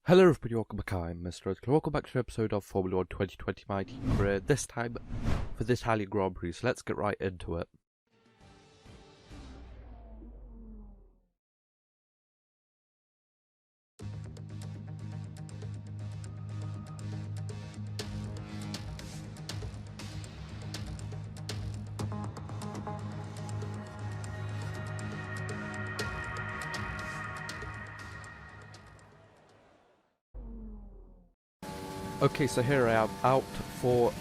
Hello everybody, welcome back. I'm MrRedClaw. Welcome back to an episode of Formula 1 2020 My Team Career, this time for the Italian Grand Prix, so let's get right into it. Okay, so here I am out for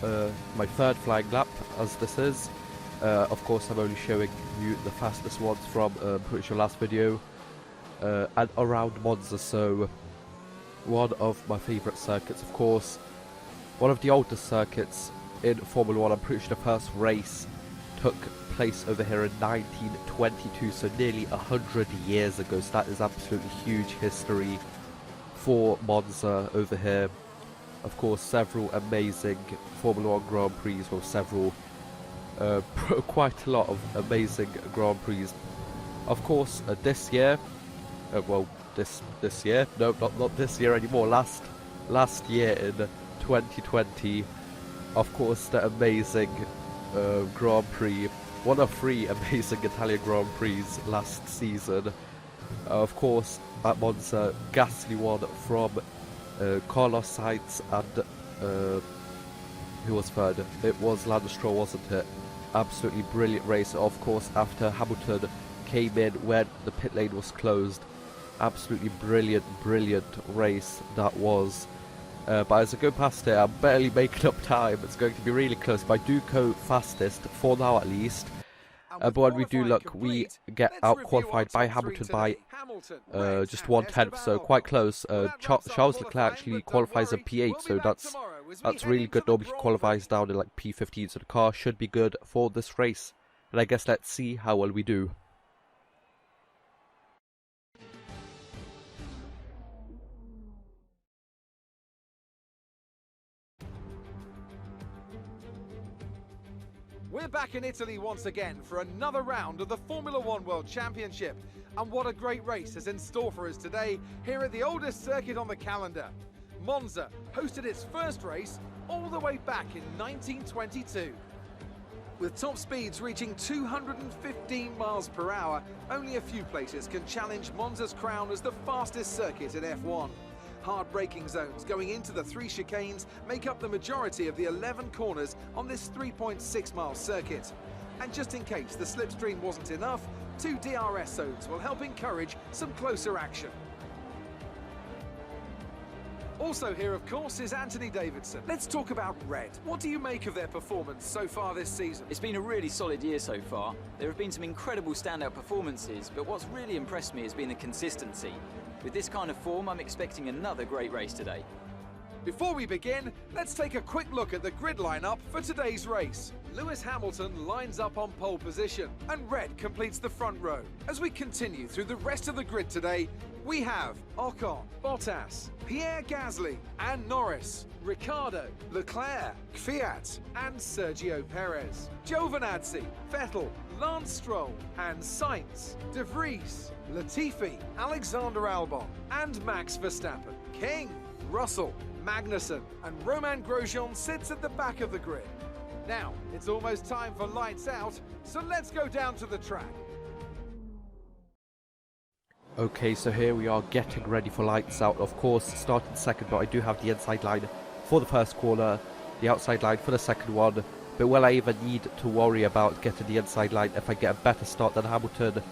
my third flying lap, as this is. Of course, I'm only showing you the fastest ones from pretty sure last video, and around Monza, so one of my favourite circuits, of course. One of the oldest circuits in Formula 1. I'm pretty sure the first race took place over here in 1922, so nearly 100 years ago, so that is absolutely huge history for Monza over here. Of course, several amazing Formula 1 Grand Prix, well, several, quite a lot of amazing Grand Prix. Of course, this year, this year, no, not this year anymore, last year in 2020, of course, the amazing Grand Prix, one of three amazing Italian Grand Prix last season. Of course, at Monza, Gasly won from Carlos Sainz and who was third? It was Lando Stroll, wasn't it? Absolutely brilliant race, of course, after Hamilton came in when the pit lane was closed. Absolutely brilliant race that was. But as I go past it, I'm barely making up time. It's going to be really close, but I do go fastest, for now at least. But when we do look, we get out-qualified by Hamilton by just 1/10, so quite close. Charles Leclerc actually qualifies in P8, so that's really good. Normally he qualifies down in like P15, so the car should be good for this race. And I guess let's see how well we do. We're back in Italy once again for another round of the Formula 1 World Championship. And what a great race is in store for us today here at the oldest circuit on the calendar. Monza hosted its first race all the way back in 1922. With top speeds reaching 215 miles per hour, only a few places can challenge Monza's crown as the fastest circuit in F1. Hard braking zones going into the 3 chicanes make up the majority of the 11 corners on this 3.6-mile circuit. And just in case the slipstream wasn't enough, 2 DRS zones will help encourage some closer action. Also here, of course, is Anthony Davidson. Let's talk about Red. What do you make of their performance so far this season? It's been a really solid year so far. There have been some incredible standout performances, but what's really impressed me has been the consistency. With this kind of form, I'm expecting another great race today. Before we begin, let's take a quick look at the grid lineup for today's race. Lewis Hamilton lines up on pole position, and Red completes the front row. As we continue through the rest of the grid today, we have Ocon, Bottas, Pierre Gasly and Norris, Ricciardo, Leclerc, Kvyat and Sergio Perez, Giovinazzi, Vettel, Lance Stroll and Sainz, De Vries, Latifi, Alexander Albon and Max Verstappen. King, Russell, Magnussen and Romain Grosjean sits at the back of the grid. Now, it's almost time for lights out, so let's go down to the track. Okay, so here we are getting ready for lights out. Of course, starting second, but I do have the inside line for the first corner, the outside line for the second one. But will I even need to worry about getting the inside line if I get a better start than Hamilton?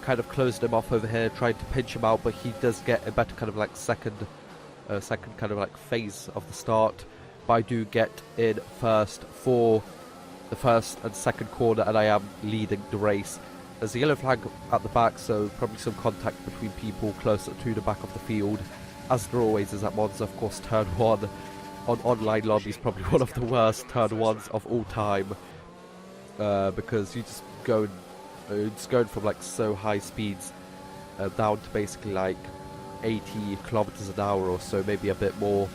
Kind of closed him off over here, trying to pinch him out, but he does get a better kind of like second kind of like phase of the start. But I do get in first for the first and second corner, and I am leading the race. There's a yellow flag at the back, so probably some contact between people closer to the back of the field, as there always is at Monza. Of course, turn 1 on online lobby is probably one of the worst turn 1s of all time, because you just go, it's going from like so high speeds down to basically like 80 kilometers an hour or so, maybe a bit more.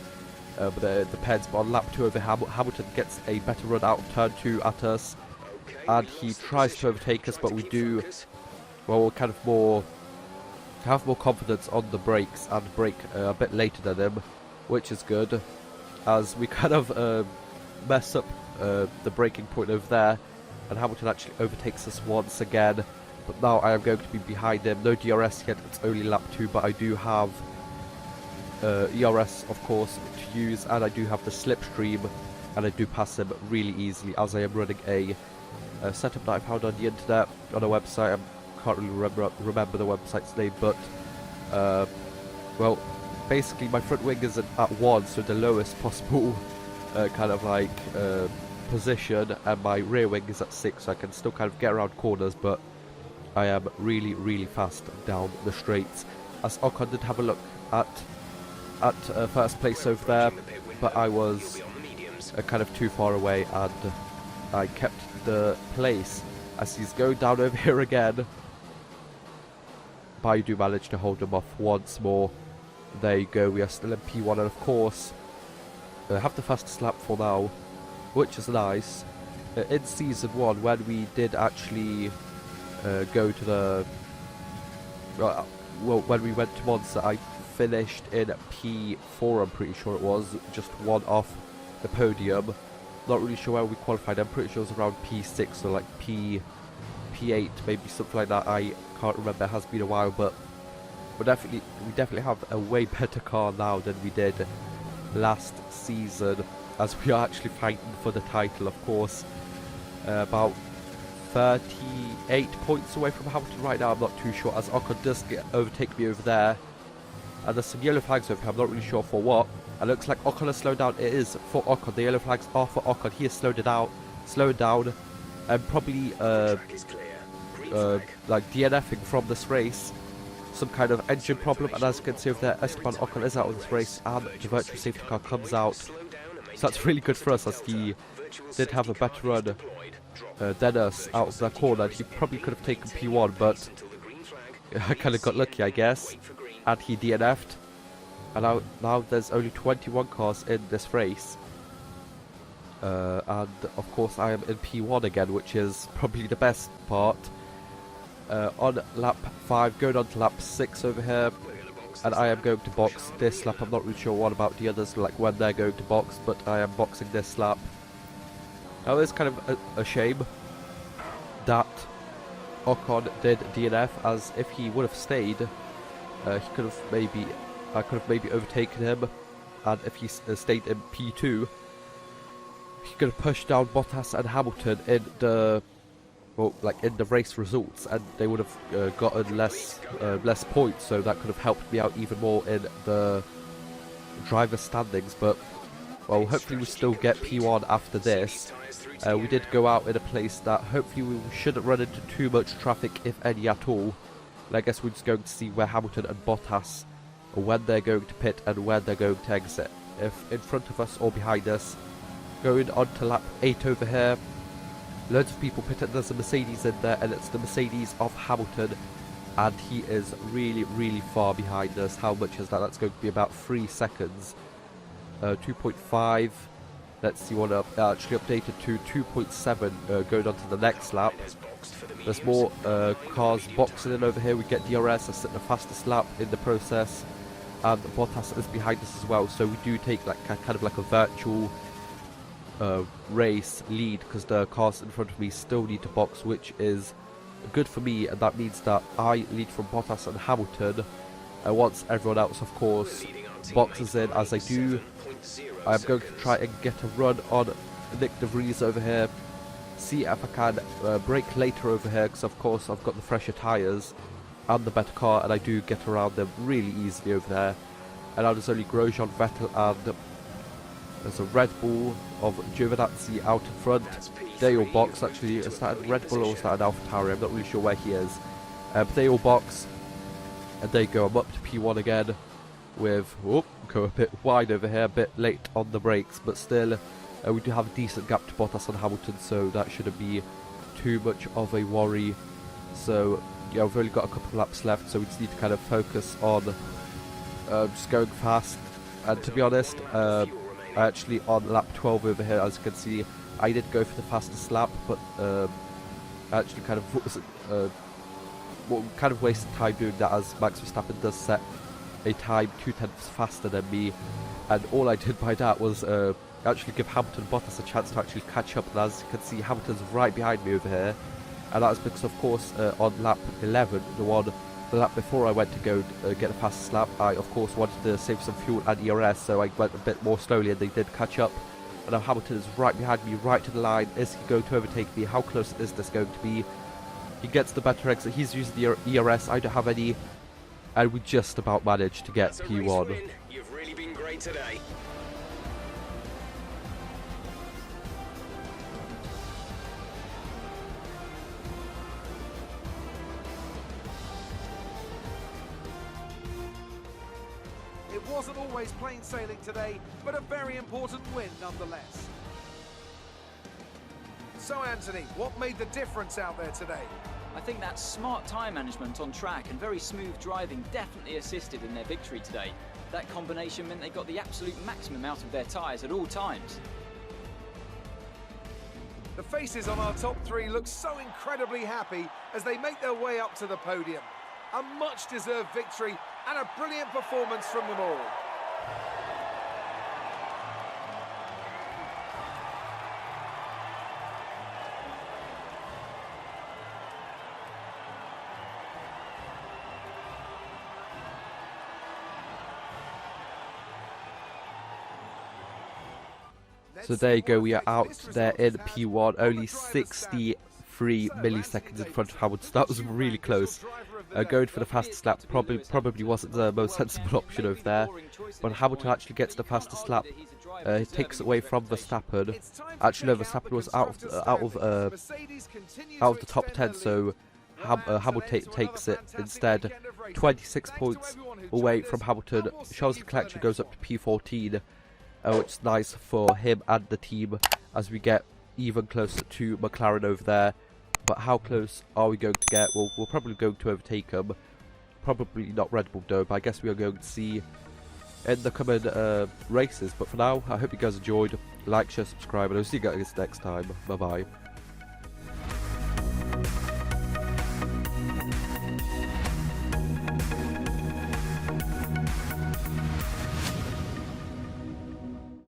But it depends. But on lap 2 over Hamilton gets a better run out of turn 2 at us, and he tries to overtake us, but we do, well, kind of more have more confidence on the brakes and brake a bit later than him, which is good, as we kind of mess up the braking point over there, and Hamilton actually overtakes us once again. But now I am going to be behind him. No DRS yet, it's only lap 2, but I do have ERS, of course, to use, and I do have the slipstream, and I do pass him really easily, as I am running a setup that I found on the internet, on a website. I can't really remember the website's name, but well, basically my front wing is at 1, so the lowest possible kind of like position, and my rear wing is at 6, so I can still kind of get around corners, but I am really fast down the straights. As Ocon did have a look at first place over there, but I was kind of too far away, and I kept the place as he's going down over here again. But I do manage to hold him off once more. There you go, we are still in P1, and of course have the fastest lap for now, which is nice. In season 1, when we did actually go to the well, when we went to Monza, I finished in P4, I'm pretty sure it was, just one off the podium. Not really sure where we qualified. I'm pretty sure it was around P6 or like P8, maybe something like that. I can't remember, it has been a while, but we definitely have a way better car now than we did last season, as we are actually fighting for the title, of course. About 38 points away from Hamilton right now. I'm not too sure, as Ocon does overtake me over there, and there's some yellow flags over here. I'm not really sure for what. It looks like Ocon has slowed down. It is for Ocon. The yellow flags are for Ocon. He has slowed down, and probably like DNFing from this race. Some kind of engine problem, and as you can see over there, Esteban Ocon is out of this race, and the virtual safety car comes out. So that's really good for us, as he did have a better run than us out of that corner. He probably could have taken P1, but I kind of got lucky, I guess, and he DNF'd. And now there's only 21 cars in this race, and of course I am in P1 again, which is probably the best part. On lap 5, going on to lap 6 over here, and I am going to box this lap. I'm not really sure what about the others, like when they're going to box, but I am boxing this lap. Now it's kind of a shame that Ocon did DNF, as if he would have stayed, I could have maybe overtaken him, and if he stayed in P2, he could have pushed down Bottas and Hamilton in the in the race results, and they would have gotten less points, so that could have helped me out even more in the driver standings. But well, hopefully we still get P1 after this. We did go out in a place that hopefully we shouldn't run into too much traffic, if any at all. And I guess we're just going to see where Hamilton and Bottas, when they're going to pit and when they're going to exit, if in front of us or behind us. Going on to lap 8 over here, loads of people pitted. There's a Mercedes in there, and it's the Mercedes of Hamilton, and he is really far behind us. How much is that? That's going to be about 3 seconds. 2.5. Let's see what actually updated to 2.7 going on to the next lap. There's more cars boxing in over here. We get DRS, I set the fastest lap in the process, and Bottas is behind us as well, so we do take like kind of like a virtual race lead, because the cars in front of me still need to box, which is good for me, and that means that I lead from Bottas and Hamilton, and once everyone else, of course, boxes in, as I do, I'm going to try and get a run on Nick de Vries over here, see if I can brake later over here, because of course I've got the fresher tyres and the better car, and I do get around them really easily over there. And now there's only Grosjean, Vettel, and there's a Red Bull of Giovinazzi out in front. They all box. Actually, is that a Red Bull or is that an AlphaTauri? I'm not really sure where he is. But they all box, and there you go. I'm up to P1 again with, go a bit wide over here, a bit late on the brakes, but still we do have a decent gap to Bottas and Hamilton, so that shouldn't be too much of a worry. So yeah, we've only got a couple of laps left, so we just need to kind of focus on just going fast. And to be honest, actually on lap 12 over here, as you can see, I did go for the fastest lap, but I actually kind of well, kind of wasted time doing that, as Max Verstappen does set a time 2/10 faster than me, and all I did by that was actually give Hamilton and Bottas a chance to actually catch up. And as you can see, Hamilton's right behind me over here, and that was because, of course, on lap 11, the lap before I went to go get the fastest lap, I of course wanted to save some fuel and ERS, so I went a bit more slowly, and they did catch up. And now Hamilton is right behind me, right to the line. Is he going to overtake me? How close is this going to be? He gets the better exit. He's using the ERS. I don't have any, and we just about managed to get P1. You've really been great today. It wasn't always plain sailing today, but a very important win nonetheless. So Anthony, what made the difference out there today? I think that smart time management on track and very smooth driving definitely assisted in their victory today. That combination meant they got the absolute maximum out of their tyres at all times. The faces on our top three look so incredibly happy as they make their way up to the podium. A much-deserved victory and a brilliant performance from them all. So there you go, we are out there in P1, only 63 milliseconds in front of Hamilton. That was really close. Going for the fastest lap probably wasn't the most sensible option over there, but Hamilton actually gets the fastest lap. He takes it away from Verstappen. Actually, no, Verstappen was out of the top 10, so Hamilton takes it instead. 26 points away from Hamilton. Charles Leclerc goes up to P14. Which is nice for him and the team as we get even closer to McLaren over there. But how close are we going to get? Well, we're probably going to overtake them. Probably not Red Bull though, but I guess we are going to see in the coming races. But for now, I hope you guys enjoyed. Like, share, subscribe, and I'll see you guys next time. Bye bye.